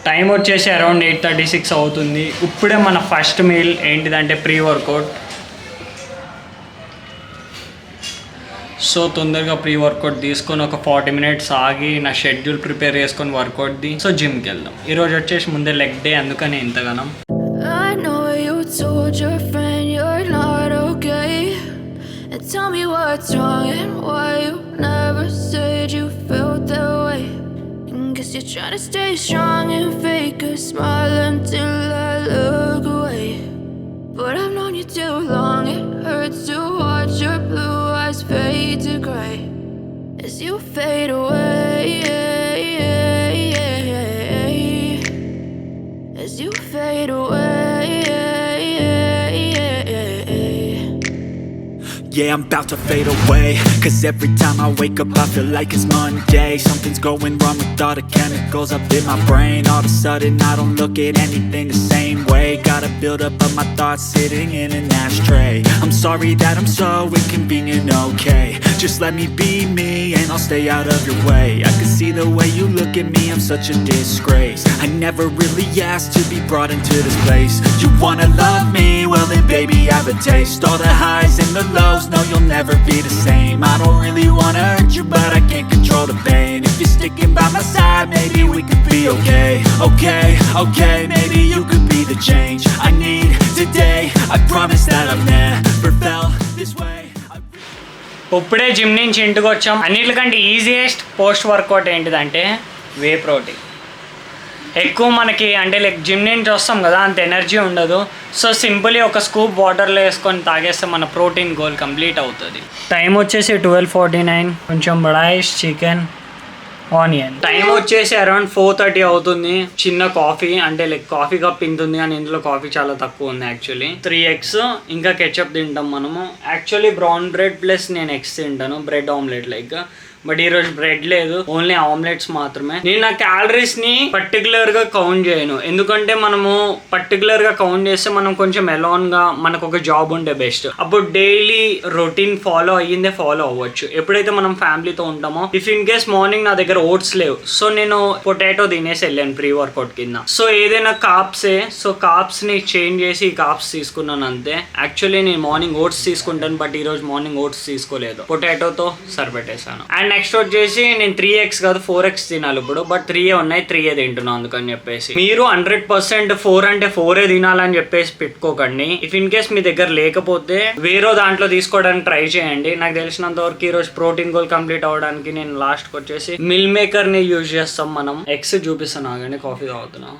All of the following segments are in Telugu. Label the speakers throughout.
Speaker 1: టైం వచ్చేసి అరౌండ్ 8:36 అవుతుంది. ఇప్పుడే మన ఫస్ట్ మీల్ ఏంటిదంటే ప్రీ వర్కౌట్. సో తొందరగా ప్రీ వర్కౌట్ తీసుకొని ఒక 40 minutes ఆగి నా షెడ్యూల్ ప్రిపేర్ చేసుకొని వర్కౌట్ది. సో జిమ్కి వెళ్దాం. ఈరోజు వచ్చేసి ముందే లెగ్ డే, అందుకని ఇంతగానం.
Speaker 2: Tell me what's wrong and why you never said you felt that way. Guess you're trying to stay strong and fake a smile until I look away. But I've known you too long, it hurts to watch your blue eyes fade to grey as you fade away, as you fade away.
Speaker 3: Yeah, I'm about to fade away, cause every time I wake up I feel like it's Monday. Something's going wrong with all the chemicals up in my brain. All of a sudden I don't look at anything the same way. Gotta build up of my thoughts sitting in an ashtray. I'm sorry that I'm so inconvenient, okay. Just let me be me and I'll stay out of your way. I can see the way you look at me, I'm such a disgrace. I never really asked to be brought into this place. You wanna love me? Well then baby have a taste. All the highs and the lows, no you'll never be the same. I don't really wanna hurt you but I can't control the pain. If you're sticking by my side maybe we could be okay. Okay, maybe you could be the change I need today. I promise that I've never felt this way.
Speaker 1: ఇప్పుడే జిమ్ నుంచి ఇంటికి వచ్చాం. అన్నిటికంటే ఈజియెస్ట్ పోస్ట్ వర్కౌట్ ఏంటిదంటే వే ప్రోటీన్. ఎక్కువ మనకి అంటే లైక్ జిమ్ నుంచి వస్తాం కదా, అంత ఎనర్జీ ఉండదు. సో సింపుల్లీ ఒక స్కూప్ వాటర్లో వేసుకొని తాగేస్తే మన ప్రోటీన్ గోల్ కంప్లీట్ అవుతుంది. టైం వచ్చేసి 12:49. కొంచెం రైస్, చికెన్, ఆనియన్. టైం వచ్చేసి అరౌండ్ 4:30 అవుతుంది. చిన్న కాఫీ అంటే లైక్ కాఫీ కప్ ఇంతుంది కానీ ఇందులో కాఫీ చాలా తక్కువ ఉంది. యాక్చువల్లీ 3 eggs ఇంకా కెచప్ తింటాం మనము. యాక్చువల్లీ బ్రౌన్ బ్రెడ్ ప్లస్ నేను ఎగ్స్ తింటాను, బ్రెడ్ ఆమ్లెట్ లైక్. బట్ ఈరోజు బ్రెడ్ లేదు, ఓన్లీ ఆమ్లెట్స్ మాత్రమే. నేను నా క్యాలరీస్ని పర్టికులర్గా కౌంట్ చేయను, ఎందుకంటే మనము పర్టికులర్గా కౌంట్ చేస్తే మనం కొంచెం ఎలాన్గా మనకు ఒక జాబ్ ఉంటే బెస్ట్. అప్పుడు డైలీ రొటీన్ ఫాలో అవ్వచ్చు. ఎప్పుడైతే మనం ఫ్యామిలీతో ఉంటామో, ఇఫ్ ఇన్ కేస్ మార్నింగ్ నా దగ్గర ఓట్స్ లేవు, సో నేను పొటాటో తినేసి వెళ్ళాను ప్రీ వర్కౌట్ కింద. సో ఏదైనా కార్బ్సే, సో కార్బ్స్ని చేంజ్ చేసి కార్బ్స్ తీసుకున్నాను అంతే. యాక్చువల్లీ నేను మార్నింగ్ ఓట్స్ తీసుకుంటాను, బట్ ఈరోజు మార్నింగ్ ఓట్స్ తీసుకోలేదు, పొటాటోతో సరిపెట్టేశాను. అండ్ నెక్స్ట్ వచ్చేసి నేను 3 eggs కాదు 4 eggs తినాలి ఇప్పుడు, బట్ 3 ఉన్నాయి, 3 తింటున్నాను అందుకని చెప్పేసి. మీరు 100% 4 అంటే 4 తినాలని చెప్పేసి పెట్టుకోకండి. ఇఫ్ ఇన్ కేస్ మీ దగ్గర లేకపోతే వేరే దాంట్లో తీసుకోవడానికి ట్రై చేయండి. నాకు తెలిసినంత వరకు ఈ రోజు ప్రోటీన్ గోల్ కంప్లీట్ అవ్వడానికి నేను లాస్ట్ వచ్చేసి మిల్ మేకర్ ని యూజ్ చేస్తాం మనం. ఎగ్స్ చూపిస్తాను ఆగండి, కాఫీ తాగుతున్నా.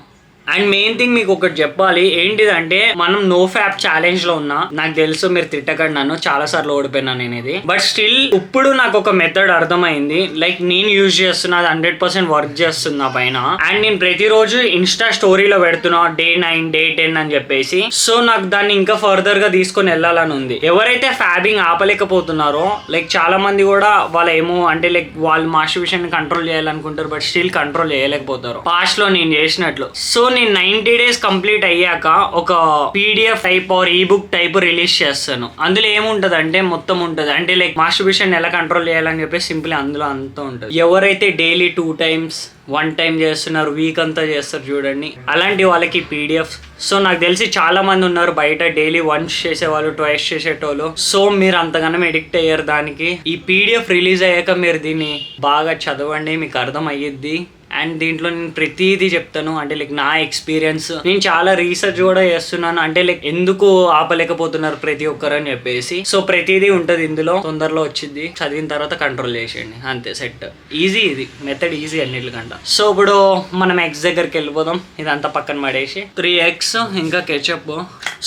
Speaker 1: అండ్ మెయిన్ థింగ్ మీకు ఒకటి చెప్పాలి, ఏంటిదంటే మనం నో ఫ్యాప్ ఛాలెంజ్ లో ఉన్నా. నాకు తెలుసు మీరు తిట్టకండి, నన్ను చాలా సార్లు ఓడిపోయినా నేను ఇది, బట్ స్టిల్ ఇప్పుడు నాకు ఒక మెథడ్ అర్థమైంది. లైక్ నేను యూజ్ చేస్తున్నా, 100% వర్క్ చేస్తున్నా నా పైన. అండ్ నేను ప్రతిరోజు ఇన్స్టా స్టోరీలో పెడుతున్నా Day 9 Day 10 అని చెప్పేసి. సో నాకు దాన్ని ఇంకా ఫర్దర్ గా తీసుకొని వెళ్ళాలని ఉంది. ఎవరైతే ఫ్యాబింగ్ ఆపలేకపోతున్నారో, లైక్ చాలా మంది కూడా వాళ్ళు ఏమో అంటే లైక్ వాళ్ళు మాస్టర్బేషన్ కంట్రోల్ చేయాలనుకుంటారు, బట్ స్టిల్ కంట్రోల్ చేయలేకపోతారు పాస్ట్ లో నేను చేసినట్లు. సో నేను 90 days కంప్లీట్ అయ్యాక ఒక PDF type or ebook type release చేస్తాను. అందులో ఏముంటది అంటే మొత్తం ఉంటుంది, అంటే లైక్ మాస్టర్బేషన్ ఎలా కంట్రోల్ చేయాలని చెప్పి సింపుల్ అందులో అంతా ఉంటుంది. ఎవరైతే డైలీ 2 times 1 time చేస్తున్నారు, వీక్ అంతా చేస్తారు చూడండి, అలాంటి వాళ్ళకి PDF. సో నాకు తెలిసి చాలా మంది ఉన్నారు బయట డైలీ 1 చేసేవాళ్ళు, 2 చేసేటోళ్ళు. సో మీరు అంతగానో ఎడిక్ట్ అయ్యారు దానికి. ఈ PDF రిలీజ్ అయ్యాక మీరు దీన్ని బాగా చదవండి, మీకు అర్థం అయ్యిద్ది. అండ్ దీంట్లో నేను ప్రతిదీ చెప్తాను, అంటే లైక్ నా ఎక్స్పీరియన్స్. నేను చాలా రీసెర్చ్ కూడా చేస్తున్నాను, అంటే లైక్ ఎందుకు ఆపలేకపోతున్నారు ప్రతి ఒక్కరు అని చెప్పేసి. సో ప్రతిదీ ఉంటుంది ఇందులో, తొందరలో వచ్చింది. చదివిన తర్వాత కంట్రోల్ చేసేయండి అంతే, సెట్. ఈజీ, ఇది మెథడ్ ఈజీ అన్నిటికంట. సో ఇప్పుడు మనం ఎగ్స్ దగ్గరికి వెళ్ళిపోదాం. ఇదంతా పక్కన పడేసి 3 eggs ఇంకా కెచప్.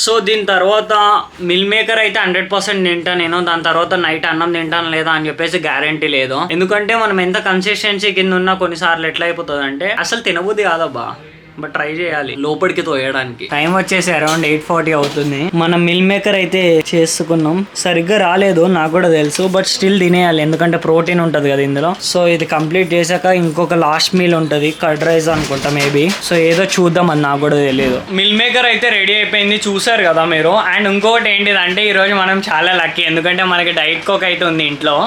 Speaker 1: సో దీని తర్వాత మిల్ మేకర్ అయితే 100% తింటా నేను. దాని తర్వాత నైట్ అన్నం తింటాను లేదా అని చెప్పేసి గ్యారంటీ లేదు, ఎందుకంటే మనం ఎంత కన్సిస్టెన్సీ కింద ఉన్నా కొన్నిసార్లు ఎట్లా అయిపోతుంది అంటే అసలు తినబుద్ధి కాదబ్బా, బట్ ట్రై చేయాలి లోపలికి తోయడానికి. టైం వచ్చేసి అరౌండ్ 8:40 అవుతుంది. మనం మిల్ మేకర్ అయితే చేసుకున్నాం, సరిగ్గా రాలేదు నాకు కూడా తెలుసు, బట్ స్టిల్ తినేయాలి ఎందుకంటే ప్రోటీన్ ఉంటుంది కదా ఇందులో. సో ఇది కంప్లీట్ చేశాక ఇంకొక లాస్ట్ మీల్ ఉంటుంది, కర్డ్ రైస్ అనుకుంటా మేబీ. సో ఏదో చూద్దాం, అది నాకు కూడా తెలియదు. మిల్ మేకర్ అయితే రెడీ అయిపోయింది, చూసారు కదా మీరు. అండ్ ఇంకొకటి ఏంటిదంటే ఈరోజు మనం చాలా లక్కీ, ఎందుకంటే మనకి డైట్ కోక్ అయితే ఉంది ఇంట్లో.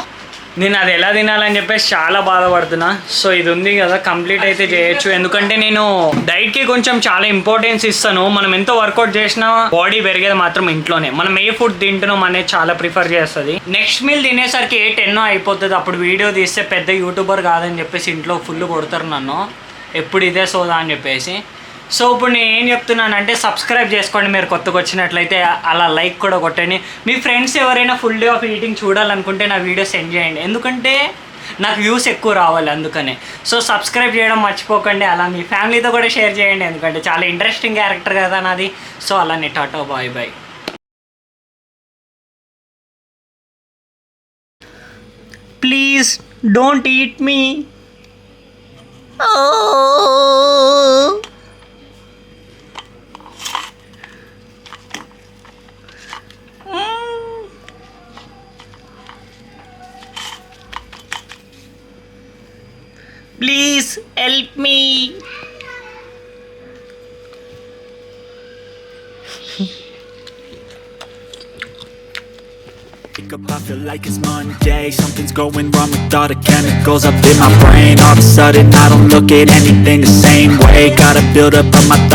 Speaker 1: నేను అది ఎలా తినాలని చెప్పేసి చాలా బాధపడుతున్నా. సో ఇది ఉంది కదా, కంప్లీట్ అయితే చేయొచ్చు. ఎందుకంటే నేను డైట్కి కొంచెం చాలా ఇంపార్టెన్స్ ఇస్తాను. మనం ఎంత వర్కౌట్ చేసినా బాడీ పెరిగేది మాత్రం ఇంట్లోనే. మనం ఏ ఫుడ్ తింటున్నాం అనేది చాలా ప్రిఫర్ చేస్తుంది. నెక్స్ట్ మీల్ తినేసరికి 8-10 అయిపోతుంది. అప్పుడు వీడియో తీస్తే పెద్ద యూట్యూబర్ కాదని చెప్పేసి ఇంట్లో ఫుల్ కొడతారు నన్ను, ఎప్పుడు ఇదే సోదా అని చెప్పేసి. సో ఇప్పుడు నేను ఏం చెప్తున్నానంటే సబ్స్క్రైబ్ చేసుకోండి మీరు కొత్తగా వచ్చినట్లయితే, అలా లైక్ కూడా కొట్టండి. మీ ఫ్రెండ్స్ ఎవరైనా ఫుల్ డే ఆఫ్ ఈటింగ్ చూడాలనుకుంటే నా వీడియో సెండ్ చేయండి, ఎందుకంటే నాకు వ్యూస్ ఎక్కువ రావాలి అందుకనే. సో సబ్స్క్రైబ్ చేయడం మర్చిపోకండి. అలా మీ ఫ్యామిలీతో కూడా షేర్ చేయండి, ఎందుకంటే చాలా ఇంట్రెస్టింగ్ క్యారెక్టర్ కదా నాది. సో అలానే tata bye bye. Please don't eat me. Please help me.
Speaker 3: Wake up, I feel like it's Monday. Something's going wrong with all the chemicals up in my brain. All of a sudden I don't look at anything the same way. Gotta build up of my thoughts.